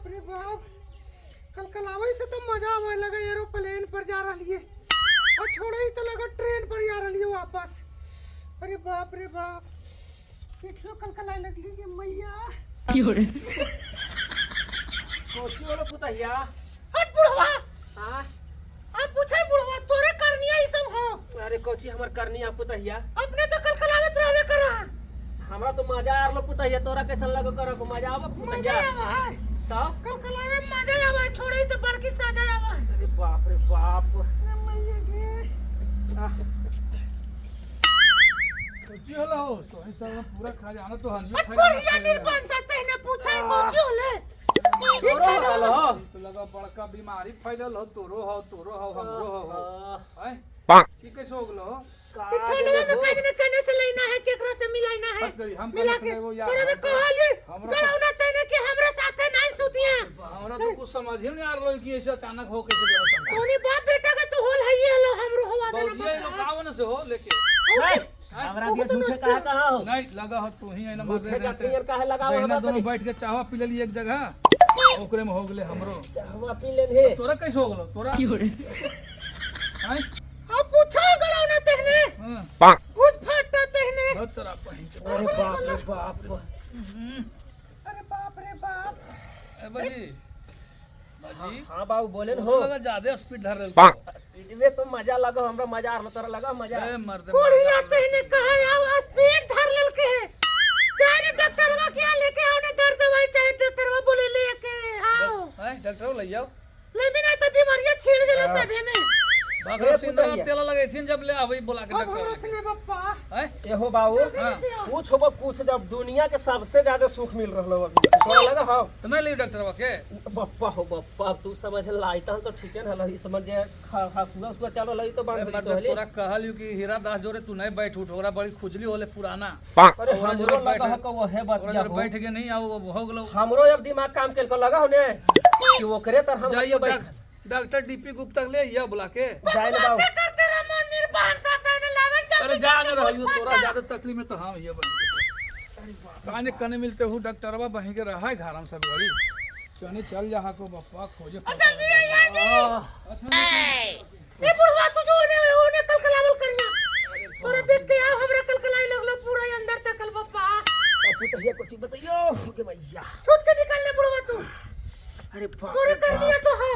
बाप रे बाप, कल कलावे से तो मजा आवे लगा एरोप्लेन पर जा रही है और छोड़े ही तो लगा ट्रेन पर जा रही है वापस। अरे बाप रे बाप, पिठियों कल कलाए लगली के मैया क्यों रे कोची वाला पुतैया। हट बुढ़वा। हां अब पूछे बुढ़वा तोरे करनिया ई सब हो। अरे कोची हमर करनी आप पुतैया। अपने तो कल कलावत रहबे करा। हमरा तो मजा आ रहलो पुतैया, तोरा कैसन लगो करो को मजा आवे मजा पुतैया। आवे तो कल कलावे मजा आवे, छोड़े ही तो बड़की सजा आवे। अरे बाप रे बाप। मैया के कोची होला हो तो ही सब पूरा खा जाना तो हनियो खा कोरिया निर्बंध से तहने पूछे कोची होले। तोरो हालो तो लगा बड़का बीमारी फैलल हो, तोरो हो हमरो हो हैं पाक की कैसे हो गलो ठंडवा में कहीं कहने से लेना है, केकरा से मिलाना है। हम मिला कहने के से वो यार तोरे तो कहली हमरा गलौना तहने कि हमरे साथे नहीं सुतिया। हमरा तो कुछ समझ ही नहीं आ रहलो कि ऐसे अचानक हो कैसे गयो संग तोनी बाप बेटा का तो होल है ये लो हमरो हवा बहुत देना ये लोग कावन से हो लेके हमरा दिया झूठे कहा हो। नहीं लगा हो तू ही ना झूठे का फिंगर काहे लगाव बहना हमरा दोनों बैठ के चाहवा पी लेली एक जगह, ओकरे में हो गेले हमरो। चाहवा पी लेन हे। तोरा कैसे हो गलो तोरा क्यों रे हैं अब पूछो गलौना तहने हां पाक खुद फटता तहने। बहुत तरह पहिन के अरे बाप रे बाप। अरे बाप रे बाप, ए बाजी बाजी हां बाबू बोले न हो। लगा ज्यादा स्पीड धर रहल पाक स्पीड में तो मजा लगो, हमरा मजा आ रहलो, तोरा लगा मजा। ए मर्द कोरिया तहने कहा आओ स्पीड धर ललके है। चाहे डॉक्टरवा के यहाँ लेके आओ ना, दर्द दवाई चाहे डॉक्टरवा बोले लेके आओ। है डॉक्टर ले जाओ लेकिन नहीं तो बीमारियां छीड़ देले सभे में। बकरा सिंदूर तेल लगैथिन जब ले आबै बोला के अब डॉक्टर हमरा सुने बप्पा है एहो बाबू पूछ हो पूछ, जब दुनिया के सबसे ज्यादा सुख मिल रहलो अभी तोरा लगा हो तो नहीं ले डॉक्टरवा के बप्पा हो बप्पा। अब तू समझ लाइता तो ठीक है ना, ई समझ जे हसुआ सुआ चालो लई तो बांध मर्द तो हले। तोरा कहलियो कि हीरा दास जोरे तू नहीं बैठ उठ, ओकरा बड़ी खुजली होले पुराना, पाक अरे ओकरा हमरो जोरे लगा बैठ है को वो है बात ओकरा या जोरे बैठ के नहीं आओ हो गेलो। हमरो अब दिमाग काम केल को लगा हो ने कि ओकरे तर हम जाइयो बैठ डॉक्टर डीपी गुप्ता ले या बुला के। जाए ना बाबू। से करते रहा मन निर्बान सा तहने लावे अरे जा न रहलियो तोरा ज्यादा तकलीफ में तो हम ये बन काने कने मिलते हूँ डॉक्टरवा बही के रहा है घर हम सब घड़ी कने चल जा को बप्पा खोजे जल्दी आई अच्छा ए बुढ़वा तू जो ने कल कलावल करिया। तोरा देख के आओ हमरा कल कलाई लगलो पूरा अंदर तक कल बप्पा। अब पुतहिया कुछ बताइयो के भैया। छूट के निकलने बुढ़वा तू, अरे बाप तोरे रे कर बाप। दिया तो है।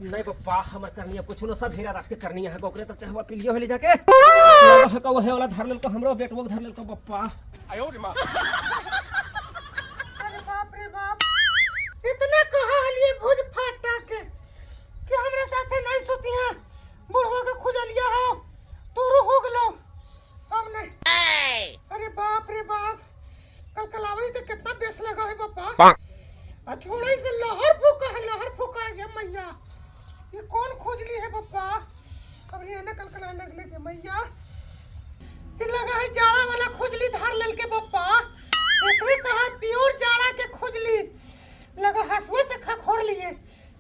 नहीं पप्पा हमर करनिया कुछ न सब हेरा रास के करनिया है, ओकरे तो चाहवा पी लियो हेले जाके लगा है को हे वाला धर लेल को हमरो बेटवो धर लेल को पप्पा। अरे बाप रे बाप, इतने कहा हलिए भुज फाटा के कि हमरा साथे नहीं सुतिया। बुढ़वा के खुजलिया हो तोरो हो गलो हम नहीं। अरे बाप रे बाप, कल कलावई तो कितना बेस लगा है बप्पा। पाक आ छोड़े से लहर फूका है मैया। ये कौन खुजली है बप्पा? अब ये ना कल कलाए लगले के मैया ये लगा है जाड़ा वाला खुजली धार लेल के बप्पा। एकरे कहा प्योर जाड़ा के खुजली लगा हसुए से खखोड़ लिए,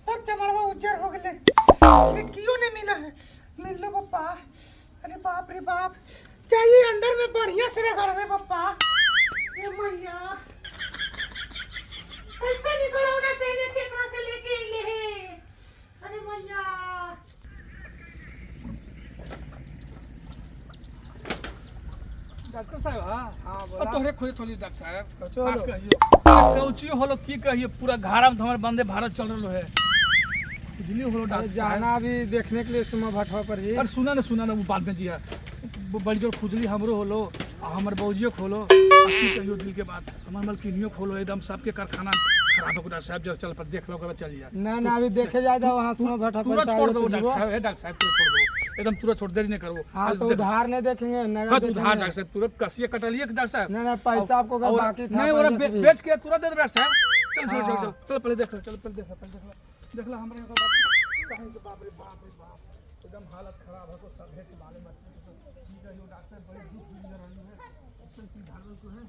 सब चमड़वा उज्जर हो गले, छिटकियों ने मिला है। मिल लो बप्पा। अरे बाप रे बाप, चाहिए अंदर में बढ़िया से रगड़वे बप्पा। ये मैया कैसे निकलो ना तेरे केकरा से लेके आइले है। अरे मैया डॉक्टर साहब हां हाँ बोला तोहरे खोजे थोली डॉक्टर साहब चलो कहियो कौची होलो की कहियो पूरा घारा में हमारे बंदे भारत चल रहलो है बुझली होलो डॉक्टर साहब। जाना भी देखने के लिए सुमा भटवा पर ही। अरे सुना ना वो बाद में जिया बड़ी जोर खुजली हमरो होलो आ हमर बौजियो खोलो आ की कहियो दिल के बात हमर मलकिनियो खोलो एकदम सबके कारखाना खराब हो गया साहब जरा चल पर देख लो के चल जा ना ना अभी देखे जाए तो वहाँ सुमा भटवा पर तुरंत छोड़ दो चाहिए डॉक्टर साहब है डॉक्टर साहब तुरंत छोड़ दो एकदम तुरंत छोड़ देरी नहीं करो। हाँ तो उधार नहीं देखेंगे हाँ नगद तू उधार देखेंगे। डॉक्टर साहब तुरंत कसिए कटलिए डॉक्टर साहब ना पैसा आपको अगर और बाकी था नहीं और पहले से भी। बेच के तुरंत दे दे डॉक्टर साहब। चल पहले देख लो हमरे बाप रे बाप एकदम हालत खराब है को सब है के बारे में ठीक है डॉक्टर बड़ी दुख मिल रही है सब की धारल को है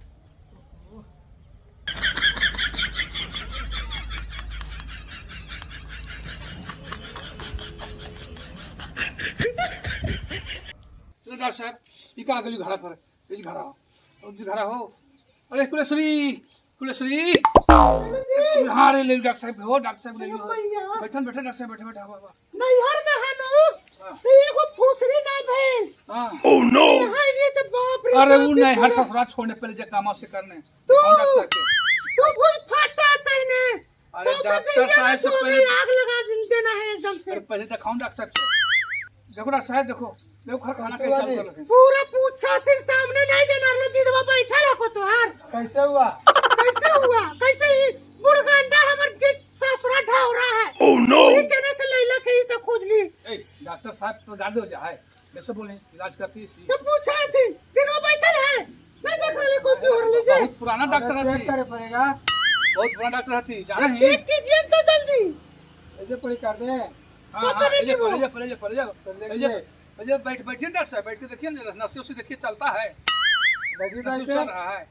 चलो डॉक्टर साहब ये कहाँ गली घर पर इस घर आओ और जी घर हो। अरे कुलेश्वरी हाँ रे ले डॉक्टर साहब हो डॉक्टर साहब ले लो भैया। बैठन बैठे डॉक्टर साहब बैठे बैठे हाँ नैहर में है नो तो एगो फुसरी नहीं भेल हाँ यहाँ ये तो बाप रे अरे बाप वो रे नहीं हर पूरा- ससुराल छोड़ने पहले जे काम से करने तू कौन डॉक्टर साहब के तू भूल फाटा तने अरे सब डॉक्टर भैया साहब से को पहले- भी आग लगा देना है एकदम से अरे पहले दिखाऊं डॉक्टर साहब से देखो डॉक्टर साहब देखो देखो खा खाना कैसे चालू कर रखे पूरा पूछा सिर सामने नहीं देना लो दीदवा बैठा रखो तो यार कैसे हुआ? कैसे हुआ कैसे ही बुढ़गांडा हमर के ससुरा ढाव रहा है ओह नो ये कहने से लैला के से खुजली ए डॉक्टर साहब तो गाड़ी हो जाए कैसे बोले इलाज करती है तो पूछा थी दीदवा बैठल है नहीं देख रहे कुछ हो रही है बहुत पुराना डॉक्टर चेक थी करे पड़ेगा। बहुत पुराना डॉक्टर थी जाना ही चेक कीजिए तो जल्दी ऐसे पूरी कर दे। हाँ पता नहीं जी वो। पहले बैठ बैठिए डॉक्टर साहब बैठ के देखिए नशे से देखिए चलता है लगी नशे कैसे? चल रहा है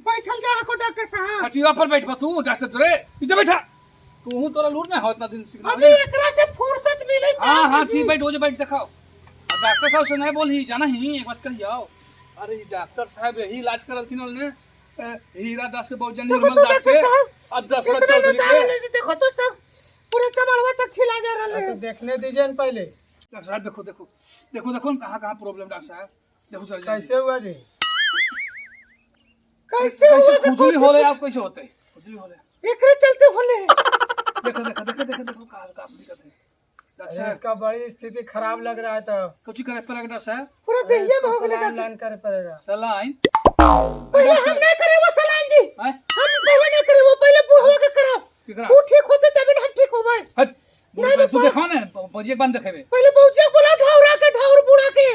बैठल जा को डॉक्टर साहब खटिया पर बैठ तू डॉक्टर साहब रे इधर बैठा तू हूं तोरा लूर ना हो इतना दिन सीखना अभी एकरा से फुर्सत मिली हाँ हाँ ठीक बैठ हो जा बैठ दिखाओ अब डॉक्टर साहब से नहीं बोली जाना ही एक बात कही जाओ अरे डॉक्टर साहब यही इलाज करलथिन ने हीरा दास के बहुत जन देखो निर्मल तो दास के डॉक्टर साहब अब 10 कितना चौधरी नजारा के ले से देखो तो सब पूरे चमड़वा तक छिला जा रहा ऐसे है देखने दीजिए न पहले। डॉक्टर साहब देखो देखो देखो देखो कहाँ कहाँ प्रॉब्लम डॉक्टर साहब देखो चल कैसे हुआ जी? कैसे हुआ कैसे खुजली हो रहे आप कैसे होते खुजली हो रहे एकरे चलते होले देखो देखो देखो देखो देखो कहाँ कहाँ दिक्कत है डॉक्टर अरे साहब इसका बड़ी स्थिति खराब लग रहा है तो कुछ करे पड़ेगा डॉक्टर साहब पूरा देहिया में हो इसको गया सलाइन डॉक्टर लाइन करे पड़ेगा। सलाइन पहले हम नहीं करे वो सलाइन जी हैं? हम पहले नहीं करे वो पहले बुढ़वा के कराओ केकरा? वो ठीक होते तभी हम ठीक होबे हट नहीं, तू बाबा। देखो ना बजिए बंद देखेबे पहले बहुजिया बोला ढावरा के ढावर बुढ़ा के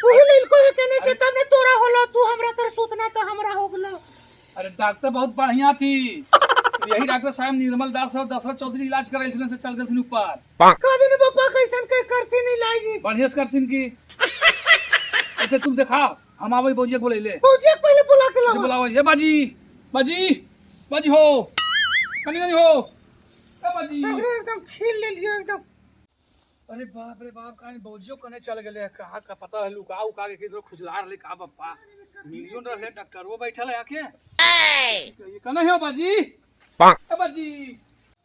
वही लिलको है कहने से तब ने तोरा होलो तू हमरा तर सुतना तो हमरा हो गलो अरे डॉक्टर बहुत बढ़िया थी यही डॉक्टर साहब निर्मल दास और दशरथ चौधरी इलाज करे से चल गए ऊपर का दिन पापा कैसन के करती नहीं लाई बढ़िया से करथिन की ऐसे तुम देखा हम आवे बजिए बोले ले बहुजिया पहले बुला के ऐसे लाओ बुलाओ ये बाजी बाजी बाजी हो कनी कनी हो ए बाजी सगरे एकदम छील ले लियो एकदम अरे बाप रे बाप कहानी बौजियो कने चल गए कहाँ का पता है लुका उका के किधर खुजला रहे का बप्पा मिलियन रहे डॉक्टर वो बैठल है आके ये कने हो बाजी ए बाजी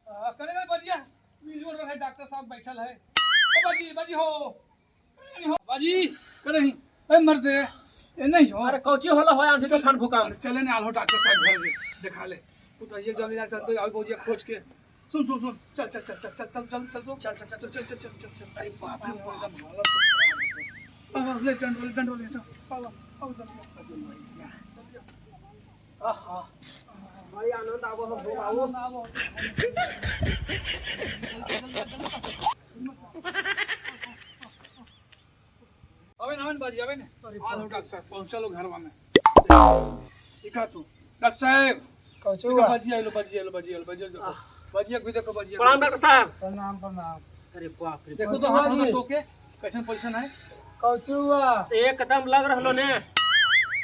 कने गए बाजिया मिलियन रहे डॉक्टर साहब बैठल है ए बाजी बाजी हो कने हो बाजी कने ही ए मर्दे ए नहीं हो अरे कौची होला होया आंधी तूफान भूकंप चले ने आलो डॉक्टर साहब घर में दिखा ले तू तो ये जब इलाज करते आओ बौजिया खोज के सुन सुन सुन चल चल चल चल चल चल चल चल चल चल चल चल चल चल चल चल अरे बाप रे बाप ले डंडो ले सब आओ आहा बड़ी आनंद आवो हम भोगाओ अबे ना बाजी अबे ने आलो डॉक्टर साहब पहुंचा लो घरवा में दिखा तू डॉक्टर साहब कैसे हुआ? बाजी आलो बाजी आलो बाजी आलो बाजी आलो बाजी भी देखो बाजी प्रणाम डॉक्टर साहब प्रणाम प्रणाम। अरे बाप रे देखो तो हाथ में टोके कैसन पोजीशन है कैसे हुआ? एकदम लग रहलो ने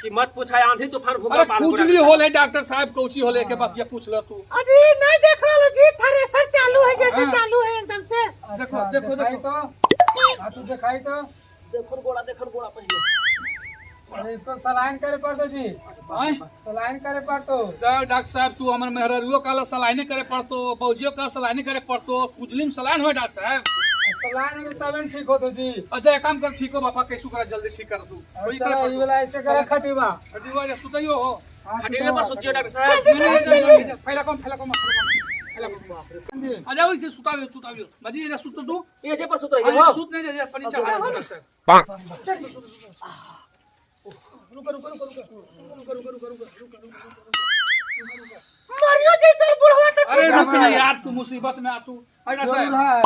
कि मत पूछा आंधी तूफान अरे भूकंप आलू खुजली होले डॉक्टर साहब कौची होले के बात ये पूछ लो तू अजी नहीं देख रहा लो जी थ्रेसर चालू है जैसे हाँ। चालू है एकदम से देखो, अच्छा, देखो, दिखाई देखो। तो हाँ तू दिखाई तो देखो गोड़ा पहले अरे इसको सलाइन करे पड़तो जी। आए सलाइन करे पड़तो। डॉक्टर साहब तू हमर मेहररुओ काला सलाइने करे पड़तो बौजियो का सलाइने करे पड़तो खुजली में सलाइन हो डॉक्टर साहब सलाइन में तब ठीक हो तो जी। अच्छा एक काम कर ठीक हो बापा कैसु करा जल्दी ठीक कर तू कोई अच्छा, करे ये वाला ऐसे करे खटीबा। खटीवा या सुतइयो हो हाँ, खटीले पर सोचियो डॉक्टर साहब नहीं फैला कम फैला कम जी। आ जाओ इसे सुतावियो सुतावियो बाजी ये सुत तू ये जे पर सुतो अरे ये सुत नहीं जा पनी चढ़ा डॉक्टर साहब मरियो जी तेरे बुढ़वा तो अरे रुक ना यार तू मुसीबत में आ तू अरे जोर साहब है।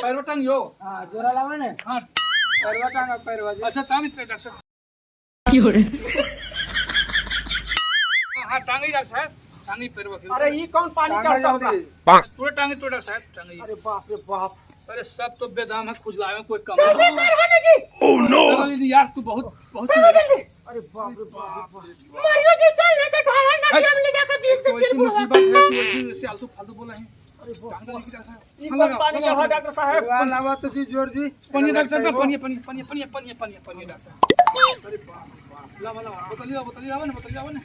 पैर टंग यो हाँ जोरा लावे ने। हां पैरवा टांगा पैरवा जी। अच्छा टांग इतने डॉक्टर साहब हाँ टांगी डॉक्टर साहब टांगी पैर वकील अरे ये कौन पानी टांगा चढ़ता होगा जल्दी। पूरे टांगे तो डॉक्टर साहब टांगी अरे बाप रे बाप अरे सब तो बेदाम है खुजलावे में कोई कम जल्दी कर हने जी नहीं यार तू बहुत बहुत जल्दी अरे बाप रे बाप मरियो जी चल नहीं तो ढाला ना हम ले जाकर बीच कोई से सी बुढ़वा मुसीबत है तू ऐसी ऐसे आलतू फालतू बोला है अरे बाप टांगा नहीं डॉक्टर साहब ये कौन पानी चढ़ा डॉक्टर साहब पैरवा लावा तो जी जोर जी। पनी डॉक्टर साहब पनी डॉक्टर अरे बाप रे बाप लावा लावा बोतली लावा ना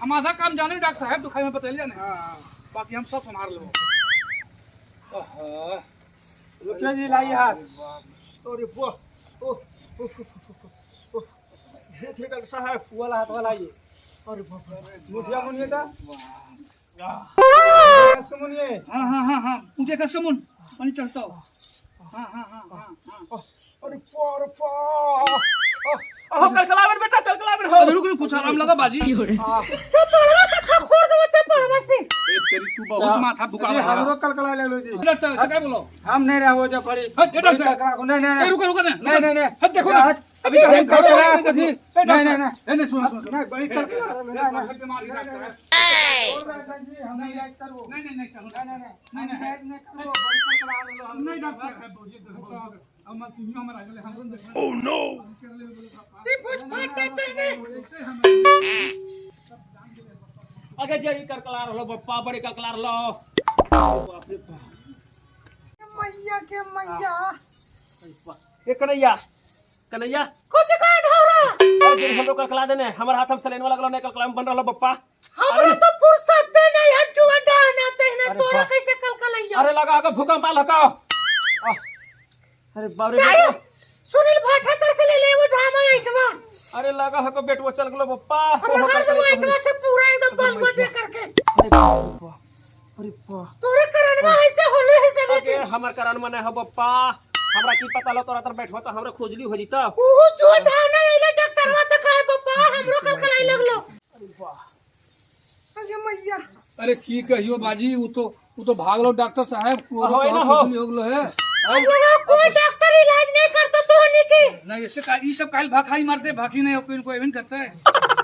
हम आधा काम जाने डॉक्टर साहब तो खाई में बतैलिए ना हाँ बाकी हम सब संभाल लो रुकिए जी, लाइए हाथ। अरे वाह ओ देखिए डॉक्टर साहब वो वाला हाथ वाला आइए। अरे बाप रे मुझिया मुनिए का कैसे मुनिए? हाँ मुझे कैसे मुन पानी चढ़ता हो हाँ अरे पार कलकलावन बेटा कलकलावन हो रुक कुछ आराम लगा बाजी चपड़वा से खा खोर दो चपड़वा से तेरी तू बहुत माथा भुका जी, रहा हमरो कलकला ले लो जी। डॉक्टर साहब से क्या बोलो हम नहीं रहो जो पड़ी। हट, डॉक्टर साहब। नहीं नहीं नहीं रुको नहीं हट देखो ना अभी तो हम कलकला है जी। नहीं नहीं नहीं सुनो नहीं, बड़ी कलकला है। नहीं नहीं बीमारी डॉक्टर और बैठन जी, हम नहीं इलाज करो। नहीं चलो नहीं इलाज नहीं करो, बड़ी कलकला है। नहीं डॉक्टर साहब हम तुम हमारा अगले हम ओह नो ये भूत फाटते हैं आगे जड़ी कलकला रहलो बप्पा बड़े कलकला रहलो बाप रे बाप मैया के मैया ये कन्हैया कुछ का ढौरा अरे हम लोग कलकला देने हमर हाथ हम सलेन वाला गलो ने कलकला में बन रहलो बप्पा हमरा तो फुर्सत दे नहीं है जुआ डाहनाते हैं अरे तोरा वाह। कैसे कलकलैया अरे लगा के भूकंप आल हटाओ अरे बाप रे क्या बाप। सुनील भाठा तर से ले ले वो झामा आइटवा अरे लगा है को बेटवा चल गलो बप्पा और लगा दो आइटवा से पूरा एकदम बलवा दे करके अरे बाप तोरे करनवा ऐसे होले है सब अरे हमर करान मने हो बप्पा हमरा की पता लो तोरा तर बैठवा तो हमरा खोजली हो जीता ओहो जो ढाना इले डॉक्टरवा त कहे पप्पा हमरो कलकलाई लगलो अरे वाह अरे मैया अरे की कहियो बाजी वो तो भाग लो डॉक्टर साहब होए ना हो। हो गलो है अब लगा कोई डॉक्टर इलाज नहीं करता तो हनी की नहीं ऐसे ये सब काल भाखाई मारते भाखी नहीं कोई कोई इवन करता है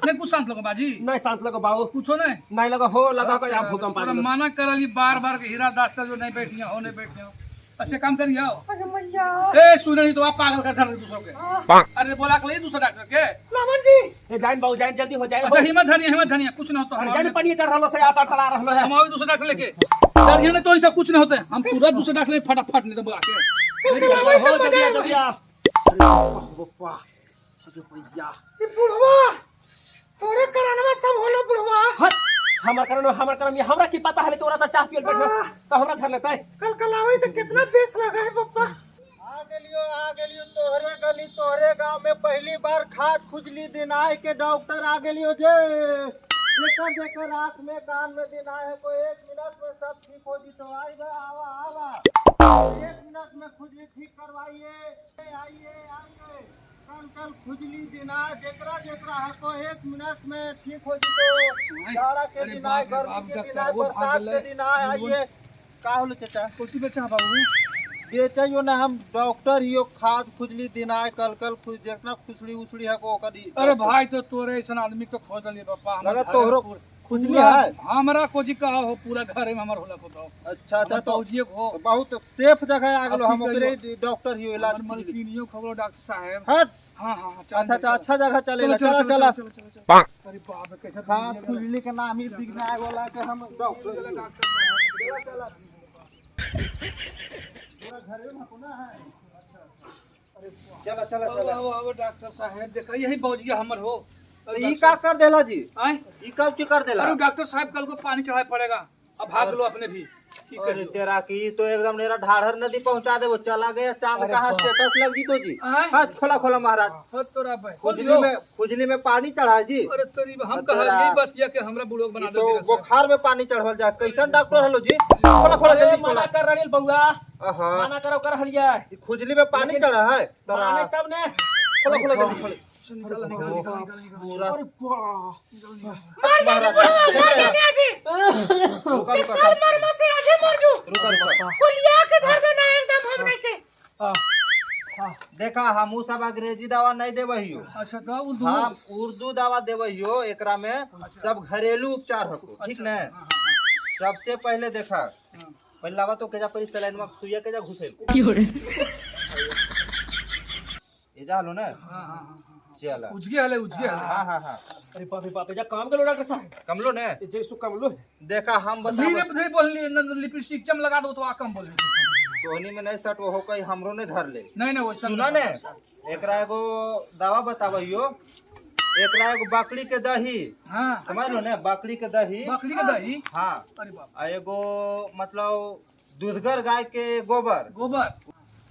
नहीं कुछ शांत लगा बाजी नहीं शांत लगा बाबू पूछो नहीं नहीं लगा हो लगा को यहाँ भूकंप आ और गया माना करली बार के हीरा दास्ता जो नहीं बैठिया हो नहीं बैठिया अच्छे काम करिए आओ अरे मैया ए सुन नहीं तो आप पागल कर धर दूसरों के अरे बोला के लिए दूसरा डॉक्टर के लवन जी ए जाइन बाबू जाइन जल्दी हो जाए अच्छा हिम्मत धनिया कुछ ना हो तो जाइन हम पानी चढ़ रहलो से आता तड़ा रहलो है हम आओ दूसरा डॉक्टर लेके डरिए नहीं तो सब कुछ नहीं होते हम तुरंत दूसरा डॉक्टर लेके फटाफट नहीं तो बुला के हो जल्दी जल्दी आ अरे बप्पा अरे भैया ये बुढ़वा तोरे करनवा सब होलो बुढ़वा हट हमर करम ये हमरा की पता है तोरा तो चाह पियल बैठ तो हमरा धर लेता है कलकलावे तो कितना बेस लगा है पप्पा आ गेलियो तोहरे गली तोहरे गांव में पहली बार खाज खुजली दिन आए के डॉक्टर आ गेलियो जे जेकर आँख में कान में दिन आए को 1 मिनट में सब ठीक हो जी तो आई बा आवा 1 मिनट में खुजली ठीक करवाइए आइए कल खुजली दिन आए जेकरा है को 1 मिनट में ठीक हो जी तो जाड़ा के दिन आए गर्मी के दिन आए बरसात के दिन आए आइए का होलो चाचा कुछ बेचा बाबू बेचो ना हम डॉक्टर हियो खाद खुजली दिन आए कल खुज जितना खुजली उसली है को करी अरे भाई तो तोरे ऐसा आदमी तो खोज लिए पापा लगा तोहरो खुजली है हमरा कोजी कहा हो पूरा घर में हमर होला को तो अच्छा तो फौजिए हो बहुत सेफ जगह आ गेलो हम ओकरे डॉक्टर हियो इलाज खुजली मलकिनियो खबरो डॉक्टर साहब हट हां अच्छा जगह चले चला अरे बाप रे कैसे खाद खुजली के नाम ही दिखना है वाला के हम डॉक्टर चला घरे में कोना है चला अब डॉक्टर साहब देखा यही फौजिया हमर हो ई का कर देला जी आए ई कब ची कर देला अरे डॉक्टर साहब कल को पानी चढ़ाए पड़ेगा अब भाग लो अपने भी की अरे करियो तेरा की तो एकदम मेरा ढाढ़र नदी पहुंचा दे वो चला गया चांद का स्टेटस लग जी तो जी आए? हाथ खोला महाराज हो तोरा भाई खुजली में पानी चढ़ा जी अरे तोरी हम तेरा- कहा यही बतिया के हमरा बुढ़ो बना तो दे बुखार में पानी चढ़वल जाए कैसन डॉक्टर हलो जी खोला अरे जल्दी खोला मना कर रनिल बउआ आहा मना करो कर हलिया ई खुजली में पानी चढ़ा है तोरा माने तब ने खोला जल्दी खोला निकाल पूरा अरे वाह महाराज जी रुका कल मरम से आधे मर जू रुका कुलिया के धर देना एकदम हमने के देखा हम सब अंग्रेजी दवा नहीं देवहियो अच्छा का उर्दू हम उर्दू दवा देवहियो एकरा में सब घरेलू उपचार हको ठीक न सबसे पहले देखा पहलावा तो केजा परी सलाइन में सुइया केजा घुसेल ये जा लो ना चला उजगे हले हाँ अरे बाप रे बाप जा काम करो डॉक्टर साहब कमलो ने ये जैसु कमलो देखा हम धीरे बता धीरे बोल लिपस्टिक चम लगा दो तो आ कम बोल तोहनी में नहीं सट हो कहीं हमरो ने धर ले नहीं वैसा सुना ने एकरा एगो दवा बतावहियो एकरा एगो बकरी के दही, हाँ समझ लो ना, बकरी के दही, बकरी के दही। हाँ, अरे बाप, आ एगो मतलब दूधगर गाय के गोबर, गोबर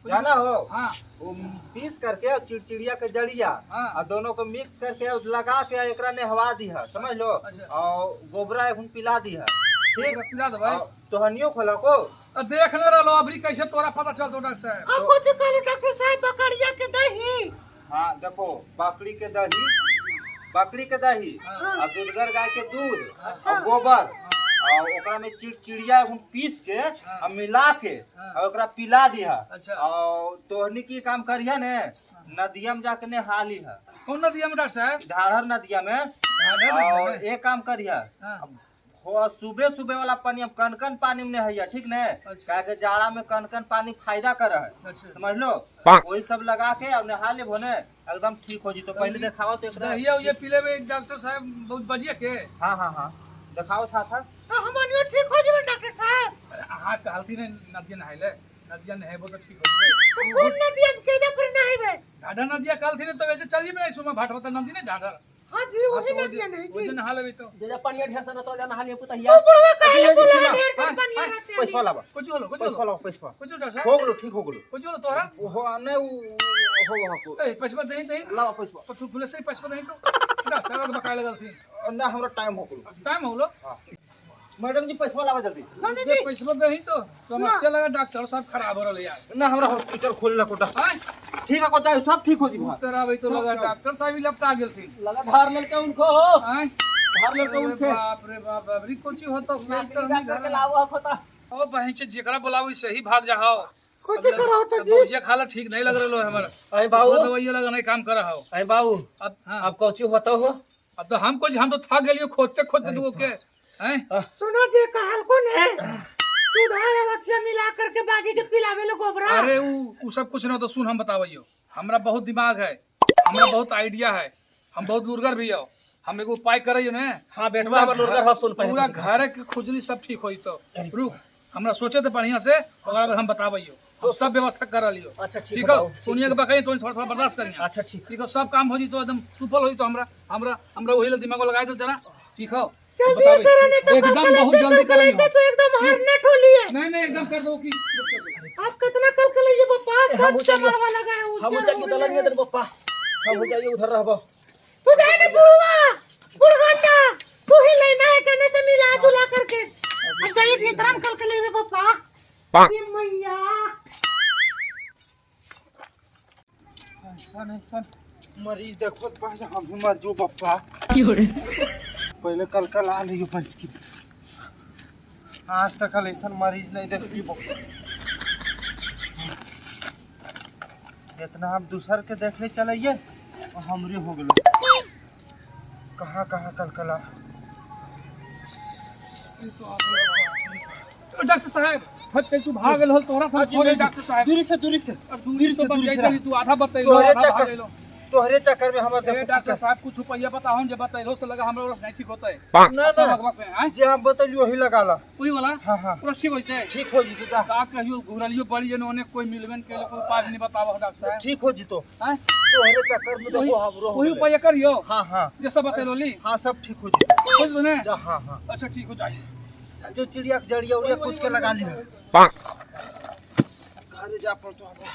जाना हो, हाँ वो पीस करके और चिड़चिड़िया के जड़िया हाँ। और दोनों को मिक्स करके और लगा के एकरा ने हवा दी है, समझ लो। अच्छा। और गोबरा एक पिला दी है, ठीक। पूरा पिला दो भाई। और तोहनियो खोला को देखने रहो अबरी कैसे तोरा पता चलतो डॉक्टर साहब। अब कुछ करो डॉक्टर साहब, बकरिया के दही। हाँ देखो, बकरी के दही, बकरी के दही हाँ। और दूधगर गाय के दूध और गोबर और ओकरा में चिड़चिड़िया एगो पीस के और मिला के और ओकरा पिला दिया। अच्छा। और तोहनी की काम करिया ने, नदिया में जाके नहा ली है, कौन नदिया में डॉक्टर साहब? ढाढ़र नदिया में। ढाढ़र नदिया और में? एक काम करिया, हाँ। हो सुबह सुबह वाला पानी अब कनकन पानी में नहैया, ठीक ने। अच्छा। काहे जाड़ा में कनकन पानी फायदा कर है, अच्छा। समझ लो। वही सब लगा के अब नहा ले भोने, एकदम ठीक हो जी। तो पहले दिखाओ तो एकरा। दहिया ये पीले में डॉक्टर साहब बहुत बजिए के। हाँ हाँ हाँ, दिखाओ था हमनियो ठीक हो जेबे डॉक्टर साहब। हाँ कहलती ने नदिया नहाइले, नदिया नहेबो तो ठीक हो जइबे। तो कौन नदिया में केजा पर नहाइबे? ढाढर नदिया कहलती ने तो वैसे चलिए नहीं सुमा भाटवता नदी ने ढाढर। हां जी, वही नदिया नहीं वो जी। जो नहा लेबे तो जे पानी ढेर से न तो नहा लिए तू पुतहिया। बुढ़वा काहे अजी, बोला सुना। ढेर से हाँ, पानी हाँ, रहते पैसा लावा, कुछ बोलो पैसा लावा, पैसा कुछ डॉक्टर साहब हो गेलो, ठीक हो गेलो। कुछ बोलो तोरा। हो आने हो वहां को ए पैसा दे दे लावा पैसा। पठु खुले से पैसा दे तो डॉक्टर साहब के बकाया लगल थी। ना हमरा टाइम हो गेलो। टाइम हो लो हां मैडम जी, पैसा लावा जल्दी। ये पैसा दे तो समस्या लगा डॉक्टर साहब खराब हो रहले यार। ना हमरा हॉस्पिटल खोले ला कोटा, हां ठीक है को जाए, सब ठीक हो जी। भाई तेरा भाई तो लगा डॉक्टर साहब ही लपटा गेल थी। लगा धार लेल के उनको हो, हां धार लेल के अरे उनके बाप रे बाप, अबरी कोची होता फिर तो का हम करके घर लावा खोता। ओ बहन से जेकरा बुलावी से ही भाग जाओ। कुछ करो तो जी। ये खाला ठीक नहीं लग रहलो हमर। अरे बाबू, दवाई लगा नहीं काम कर रहा हो। अरे बाबू, अब हाँ अब कोची होता हो? अब तो हम थक गेलियो खोजते खोजते तू के हैं। सुनो जी, कहल कौन है? दूध है वथिया मिला करके बाजी के पिलावे लो गोबरा। अरे उ सब कुछ ना तो सुन हम बतावइयो। हमरा बहुत दिमाग है, हमरा बहुत आइडिया है, हम बहुत लुरगर भी हो। हम एगो उपाय करइयो ने। हां बेटवा हमर लुरगर हो, सुन पहले पूरा घर के खुजली सब ठीक होई तो रुक, हमरा सोचे तो बढ़िया से ओकरा बाद हम बतावइयो। सब व्यवस्था कर लियो। अच्छा ठीक ठीक है हो, बाबू, ठीक सुनिए के बकई तो थोड़ा थोड़ा बर्दाश्त करिए। अच्छा ठीक। ठीक हो, सब काम हो जी तो एकदम सुफल होई तो हमरा हमरा हमरा वही दिमाग लगा दो जरा। ठीक हो, जल्दी बताओ। करने तो एकदम बहुत जल्दी करेंगे। तो एकदम हार न ठोलिए। नहीं एकदम कर दो की। आप कितना कल कलिए पप्पा, हम सब चमड़वा लगा है हम उज्जर चाहिए हो दलन गए। इधर पप्पा, हम जाइए उधर रहबो। तू जाए ना बुढ़वा, बुढ़घाटा तू ही लेना है कहने से मिला जुला करके। अब जाइए भीतर कल कलिए पप्पा। ये मैया ऐसा मरीज देखो पहले हम भी मर जो पप्पा। पहले कल आ लियो पहले, आज तक ऐसा मरीज नहीं देखी पप्पा। इतना हम दूसर के देख ले चलिए और हमरे हो गए। कहाँ कहाँ कल डॉक्टर साहब फट तू भाग गेल हो तोरा हम खोले डॉक्टर साहब। दूरी से अब दूरी तो बच जाई तू आधा बतैलो तोहरे आधा भाग चक्कर गेलो। तोहरे चक्कर में हमार ए देखो डॉक्टर साहब कुछ रुपया बताओ जे बतैलो से लगा हमरा नहीं ठीक होतै। ना सब ना लगवा पे हैं जे हम बतलियो वही लगा ला। वही वाला हाँ हाँ पूरा ठीक होइते। ठीक हो जी जा, का कहियो घुरलियो पड़ी जने ओने कोई मिलबे न केलो, कोई उपाय नहीं बतावा डॉक्टर साहब। ठीक हो जी। तो हैं तोहरे चक्कर में देखो हमरो हो वही गइल। उपाय करियो हाँ हाँ जे सब बतैलो ली। हाँ सब ठीक हो जी। खोज ने जा हाँ हाँ, अच्छा ठीक हो जाई। जो चिड़िया के जड़िया उड़िया कुछ के लगा लिया। घरे जा पर तो हमरा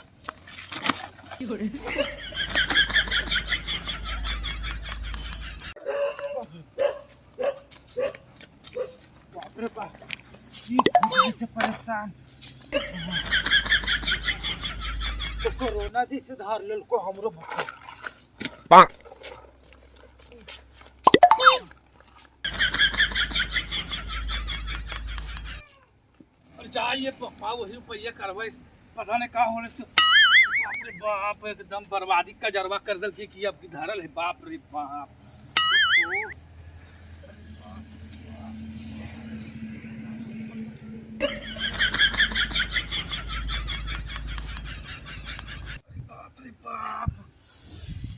बाप रे बाप, ये खुजली से परेशान। तो कोरोना जी से धार लेल को हमरो भक्का। और जाइए पप्पा वही रुपया करवाई, पता नहीं का होने से बाप रे बाप एकदम बर्बादी का जरवा कर दल की अब की धरल है। बाप रे बाप बाप रे बाप,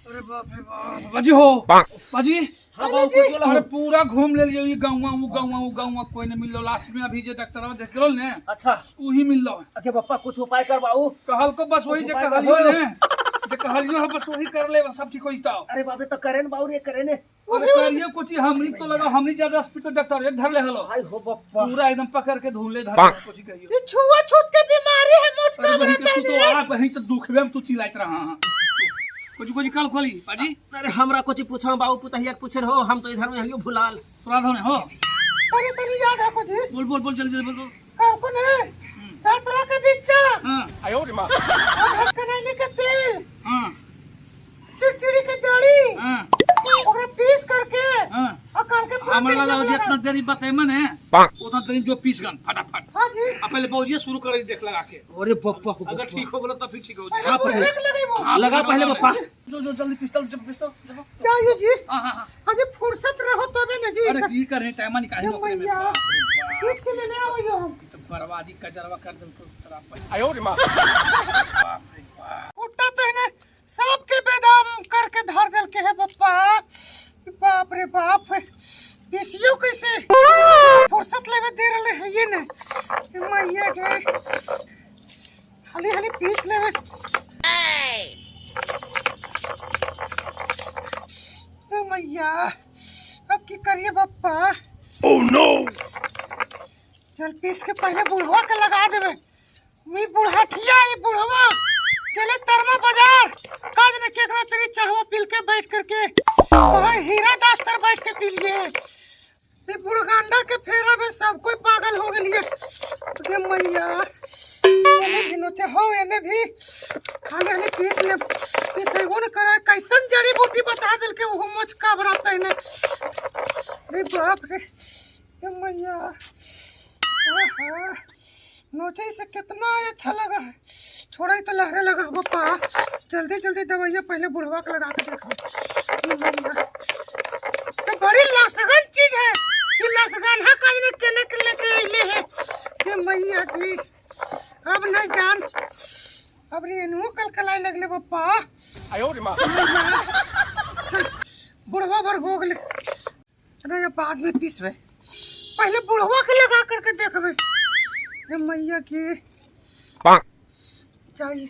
अरे बाप रे बाप। बाजी हो बाजी, हां बाबू कुछ वाला अरे हो। पूरा घूम ले लियो, ये गाँव कोई नहीं मिल लो। लास्ट में अभी जे डॉक्टर देख लो ने अच्छा वही मिल लो। अके पप्पा कुछ उपाय कर बाबू। कहल को बस वही कुछ जे उपाय कहलियो करो। ने जे कहलियो है बस वही कर ले, सब ठीक हो जाता। अरे बाबे तो करे न बाउरे करे ने। अरे करियो कुछ हमनी तो लगा, हमनी ज्यादा हॉस्पिटल डॉक्टर एक धर ले हलो, हाय हो बप्पा। पूरा एकदम पकड़ के धुले धर कुछ कहियो। ये छुआछूत के बीमारी है मुझ अरे का बहन बरता के तू तो आ बहन तो दुखबे में तू चिल्लाइत रहा हां। कुछ कल खोली पाजी। अरे हमरा कुछ पूछो बाबू पुतहिया पूछे हो, हम तो इधर में हलियो भुलाल। तोरा धने हो अरे तनी याद है कुछ बोल बोल बोल जल्दी बोल बोल। कल को ने दातरा के बिच्चा हां और कनैली के तेल, हां चिड़चिड़ी के जड़ी हां ओकरा पीस करके हां और कल के पूरा हमरा तेल लगा लगा। जितना देरी बताए मने उतना देरी जो पीस गन फटाफट। हां जी अब पहले पौजिए शुरू करे देख लगा के, अरे बप्पा हो अगर ठीक हो गेलो तो फिर ठीक हो पहले जाए। पहले। बुढ़े के लगे वो हाँ, लगा पहले बप्पा। जो जो जल्दी पिस्तौल जब पिस्तौल चलो। चाहिए जी। हां हां हां अजे फुर्सत रहो तबे न जी। अरे की करे टाइम निकाल ये नौकरी में। मैया बाप रे बाप। इसके लिए ले आओ हम तो बर्बादी कचरवा कर दे तो तेरा बाप रे बाप। उठा तो है ना सांप के बेदाम करके धर दल के है पप्पा। बाप रे बाप पीसियो कैसे फुर्सत लेवे दे रहे है ये ने मैया के हाली हाली पीस लेवे। ए मैया अब की करिए पप्पा। ओह नो चल पीस के पहले बुढ़वा के लगा देवे। मी बुढ़ाठिया ये बुढ़वा चले तरमा बाजार काज ने केकरा तेरी चाहवा पील के बैठ करके कहा हीरा दास्तर बैठ के पी लिए। ये बुढ़गांडा के फेरा में सब कोई पागल हो गए। ये मैया एने भी नोचे हो एने भी हाले हाले पीस ले पीसेबो न करे कैसन जड़ी बूटी बता दिल के वो मुझ का बराता है ने। अरे बाप रे ये मैया आहा नोचे से कितना अच्छा लगा है। छोड़ा ही तो लहरे लगा पप्पा। जल्दी जल्दी दवाइयाँ पहले बुढ़वा के लगा के देखो। तो बड़ी लसगन चीज है ये लसगन है काज ने केने के लेके आइले है ये मैया की। अब नहीं जान अब रे इनहु कलकलाए लगले पप्पा। चल बुढ़वा भर हो गले। अरे ये बाद में पीसवे पहले बुढ़वा के लगा करके देखबे ये मैया की चाहिए।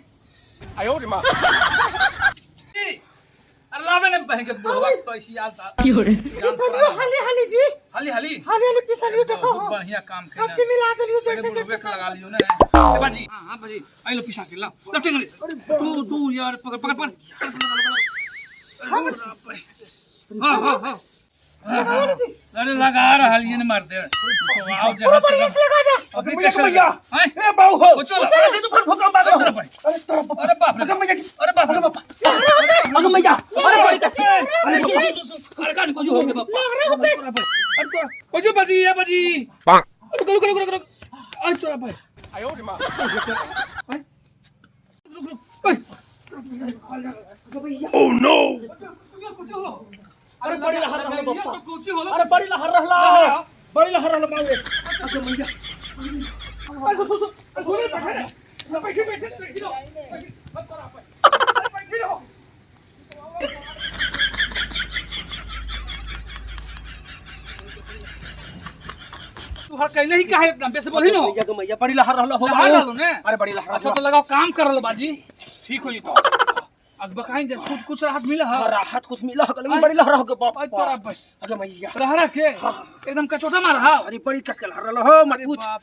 अरे लावे ने बहन के बुढ़वा तो ऐसी आता पिसलियो हाली हाली जी हाली हाली हाली हाली पिसलियो देखो बहुत बढ़िया काम करे सब्जी मिला दिलियो जैसे बुढ़वे जैसे के लगा लियो ना। ए बाजी हां बाजी आई लो पिसा के ला लब ठीक तू यार पकड़ पकड़ पकड़। हां अरे लगा रहा ये ने मार दे तो आओ जहां से लगा जा अपनी कैसे लगा ए बाऊ हो ओ चलो अरे तू भूकंप आ गया। अरे बाप रे अरे बाप रे बाप अरे मैया अरे बड़ी कैसे अरे कान को जो हो गया बाप अरे तो ओ जो बाजी ये बाजी रुक रुक रुक रुक अरे तो भाई आयो रे मां ओह नो अरे बड़ी लहर रहला बप्पा। अरे बड़ी लहर रहला बड़ी लहर रहला बाऊ। अरे मैया अरे सुन बैठे बैठे बैठे लो मत करो आप बैठे रहो। तू हर कहले ही काहे एकदम बेसे बोली नो मैया के मैया बड़ी लहर रहला हो लहर रहलो ने। अरे बड़ी लहर अच्छा तो लगाओ काम कर लो बाजी ठीक हो जी तो अब बकाई दे कुछ राहत मिला है राहत कुछ मिला हो लेकिन बड़ी लहर हो के बाप। आज तोरा भाई अरे मैया रहरा के एकदम कचोटा मार हा अरे बड़ी कस के लहर रहला हो मत पूछ। बाप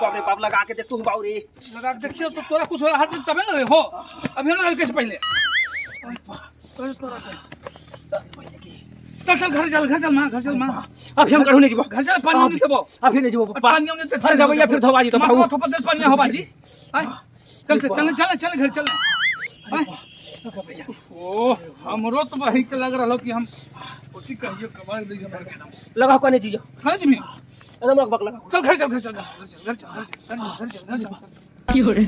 अरे बाप लगा के देख तू बाऊ रे लगा के देखियो तो तोरा कुछ राहत मिल तबे ना हो अभी ना कैसे पहले अरे तोरा चल चल घर चल मां अभी हम करू नहीं जीबो घर चल पानी नहीं देबो अभी नहीं जीबो पापा पानी नहीं देते अरे भैया फिर धोवा जी तो बाऊ थोपा दे पानी हो बाजी चल चल घर चल ओ हमरो तो वही के लग रहा कि हम कोची कहियो कबाड़ दे हमर लगा कोने चीज खाज में एकदम बक लगा चल घर चल की हो रे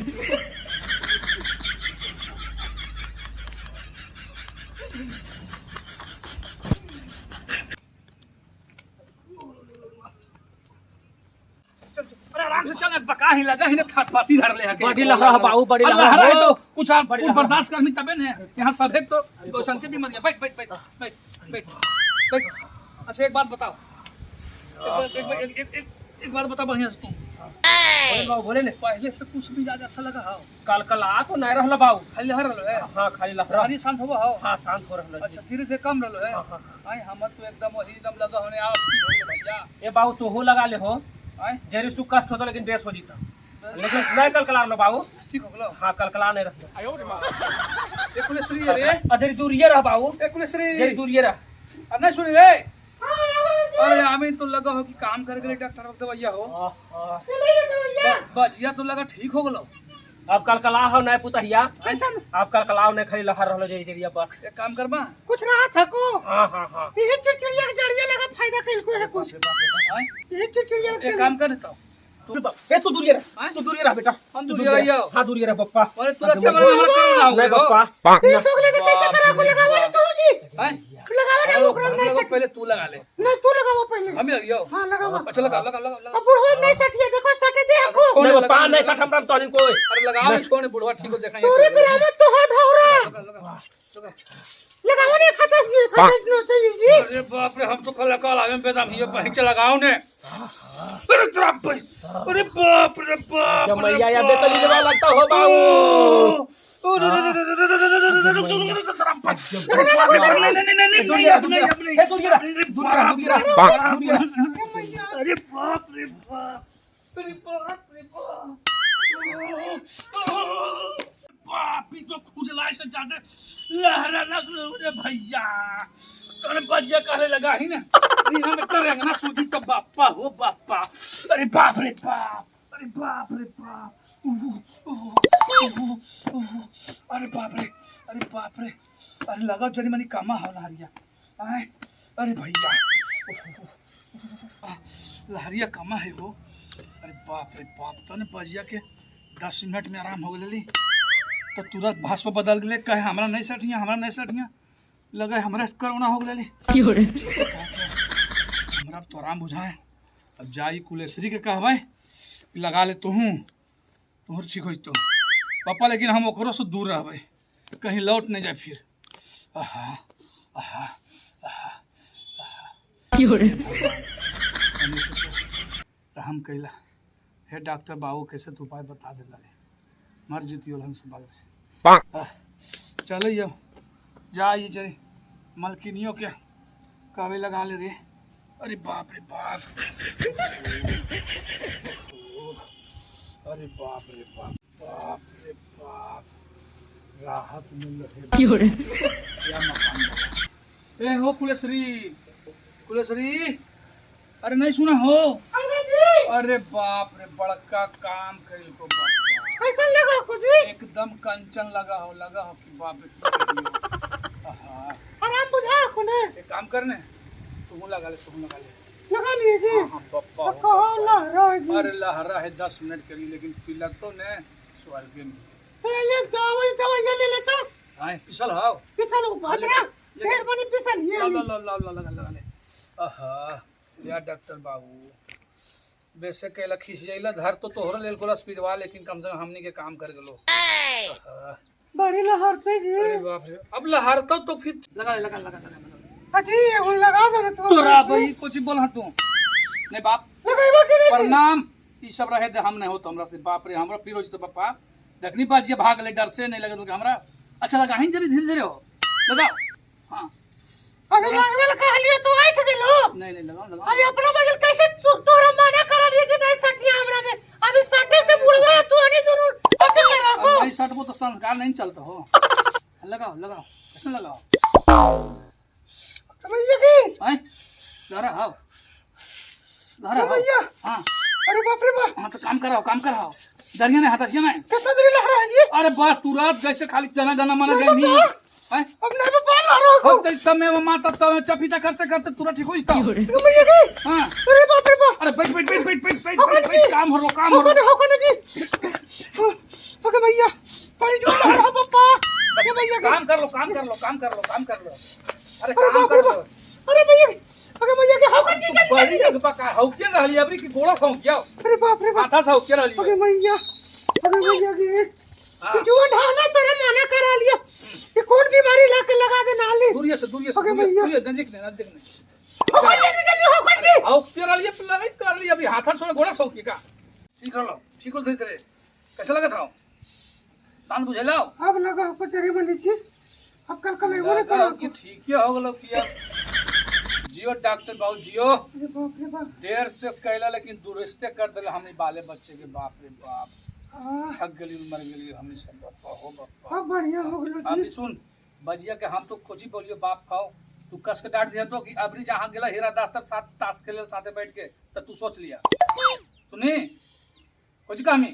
अरे आराम से चल बका ही लगा ही ना थापाती धर ले है बड़ी लहरा बाऊ बड़ी लहरा है हो तो कुछ आप बर्दाश्त करनी तबे ने यहां सब है तो संके भी मर गया बैठ अच्छा एक बात बताओ एक बात बताओ बढ़िया से तुम बोले ने पहले से कुछ भी ज्यादा अच्छा लगा हो कलकला तो नहीं रहल बाबू। खाली लहर रहो है हाँ खाली लहरा। रानी शांत हो हो हाँ शांत हो रहल। अच्छा धीरे धीरे कम रहो है हाँ। आई हमर तो एकदम वही एकदम लगा होने आओ स्पीड हो गए भैया ए बाबू तू हो लगा ले हो आई जरी सु कष्ट होता लेकिन बेस हो जीता लेकिन नहीं कलकला रहल बाबू। ठीक हो गलो हाँ कलकला नहीं रहल। एक श्री रे अधरी दूरिये रह बाबू एक श्री जरी दूरिये रह। अब नहीं सुनी रे अरे हमें तो लगा हो कि काम करके डॉक्टर रख दवैया हो बजिया तो लगा ठीक हो गलो अब कलकला हो नहीं पुतहिया कैसा अब कलकलाव नहीं खाली लहर रहल जरी जरिया बस। एक काम करबा कुछ रहा था को हाँ हाँ हाँ ये चिड़चिड़िया के जरिए लगा फायदा कइल को है कुछ आई ये चिड़चिड़िया एक काम कर देता ए तू दूरिये रह तू दूरिये रह बेटा। हम तू दूरिये रहियो। हाँ दूरिये रह पप्पा। अरे तू रखे वाला हमरा करो ना नहीं पप्पा ये सोगले के कैसे करा को लगावा रे तू जी हैं लगावा ना वो ओकरा नहीं सट पहले तू लगा ले नहीं तू लगावा पहले हम लगियो हां लगावा अच्छा लगा लगा लगा लगा अब बुढ़वा नहीं सटिए देखो सटे दे को छोड़ने नहीं लगा। पप्पा नहीं सट हमरा तो कोई अरे लगाओ छोड़ने बुढ़वा ठीक हो देखा तोरे करामत तो है ढौरा लगा लगा लगा लगावा ने खाता जी खाता नो चाहिए जी अरे बाप रे हम तो कल कल आवे बेदम ये पहले से लगाओ ने अरे बाप रे अरे बाप रे बाप जब मैया या बेतली लेवा लगता हो बाबू। अरे बाप रे बाप अरे बाप रे बाप ही तो खुजला से ज्यादा लहरा लग रे भैया तोरे बजिया कहले लगा ही ना दीना में करेंगे ना सूझी तो बापा हो बापा अरे बाप रे बाप अरे बाप रे बाप अरे बाप रे अरे बाप रे अरे लगा जरी मनी कामा हो लहरिया आए अरे भैया लहरिया कामा है हो अरे बाप रे बाप तने बजिया के 10 मिनट में आराम हो गई तो तुरंत भाषा बदल गए कहे हमरा नहीं सटिया लगे हमरा कोरोना हो गई हमरा तो आराम बुझाए अब जाई कुलेश्वरी के कहबे लगा ले तुहर ठीक हो तो पापा लेकिन हम ओकरो से दूर रहबे कहीं लौट नहीं जाए फिर आहा आहा आहा हम कैला हे डॉक्टर बाबू कैसे तो उपाय बता देला मर जीतियो हम से बाल चलो यो जा ये जरे मलकिनियों के कहवे लगा ले रे अरे बाप रे बाप अरे बाप रे बाप बाप रे बाप राहत मिल रही क्या मकान बना। ए हो कुलेश्वरी अरे नहीं सुना हो अरे बाप रे बड़का काम कइल को बाप कैसा लगा को जी एकदम कंचन लगा हो कि बाप रे आहा आराम बुझा को ने एक काम करने तू लगा ले लगा लिए जी हाँ पप्पा तो कहो ला रहा जी अरे लहरा है 10 मिनट के लिए लेकिन पिलक तो ने स्वर्ग में तो ये दवाई ले लेता हां पिसल हाओ पिसल भद्रा ढेर बनी पिसल ये लगा ले आहा या डॉक्टर बाबू वैसे कहला खिस जाइला धर तो तोहरा लेल कोला स्पीडवा लेकिन कम से कम हमनी के काम कर गलो बड़ी लहरते जी अरे बाप रे अब लहरता तो फिर लगा अजी ये लगा दे रे तू तोरा भाई कुछ बोल तू नहीं बाप लगाइबा के नहीं प्रणाम ई सब रहे दे हम नहीं हो तो हमरा से बाप रे हमरा फिर हो तो पापा देखनी बात ये भाग ले डर से नहीं लगा तो हमरा अच्छा लगा ही जरी धीरे हो लगाओ हां अबे लगवे कह लियो तू आठ गेलो नहीं लगाओ अरे अपना बगल कैसे तू तोरा मना करा लिए कि नहीं सटिया हमरा में अभी सटे से बुड़वा तू अने जरूर अकेले रखो नहीं सटबो तो संस्कार नहीं चलता हो लगाओ कैसे लगाओ भैया की हैं लहरा हां भैया हां अरे बाप रे बाप हां तो काम कराओ दरिया नहीं हतासिया नहीं कितना देर लहरा है जी अरे बस तू रात कैसे खाली जना माना जानी हैं अब नहीं पे पाल रहा हो तो समय में माता तो चपीता करते तुरंत ठीक हो जाता भैया की हां अरे बाप रे बाप अरे बैठ काम हो हो जी ओके भैया पानी जो लहरा हो पापा ये भैया काम कर लो अरे काम कर लो अरे भैया ओके भैया के हो कर दी बड़ी जगह पका हो के रहली अबरी की गोड़ा सौ क्या अरे बाप रे बाप माथा से हो के रहली ओके भैया की जो ढाना तेरे मना करा लिया ये कौन बीमारी लाके लगा दे नाली दूरिया से नजदीक नहीं हो कर दी हो के रहली लगे कर ली अभी हाथा छोड़ गोड़ा सौ की का ठीक रहो, ठीक हो धीरे धीरे। कैसा लगा था? शांत बुझेला? अब लगा कचहरी में नीचे अब कल एगो ना करो कि ठीक ही हो गलो किया। जियो डॉक्टर बाबू जियो। अरे बाप रे बाप देर से कहला लेकिन दुरुस्ते कर दिले हमनी बाले बच्चे के। बाप रे बाप, थक गली मर गली हमनी सब। बापा हो बापा, अब बढ़िया हो गेलो अभी जी सुन बजिया के हम तो खोजी बोलियो बाप खाओ, तू कस के डांट दिया तो कि अबरी जहाँ गेला हीरा दास्तर साथ ताश खेले साथे बैठ के तो तू सोच लिया। सुनी कुछ कामी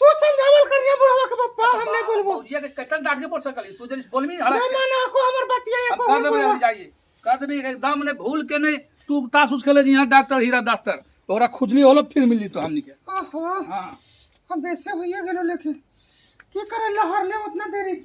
तू समझावल करिया बुढ़वा के पप्पा हम नहीं बोलबो बजिया के कतल डांट के बोल सकली तू जरी बोलमी हड़ा ना माना को हमर बतिया हम एको कर देबे अभी जाइए कर देबे एकदम ने भूल के नहीं। तू ताश उस खेले यहाँ डॉक्टर हीरा दास्तर तोरा खुजली होलो फिर मिली तो हमनी के। ओहो हां हम वैसे होइए गेलो लेकिन की करे लहर ले उतना देरी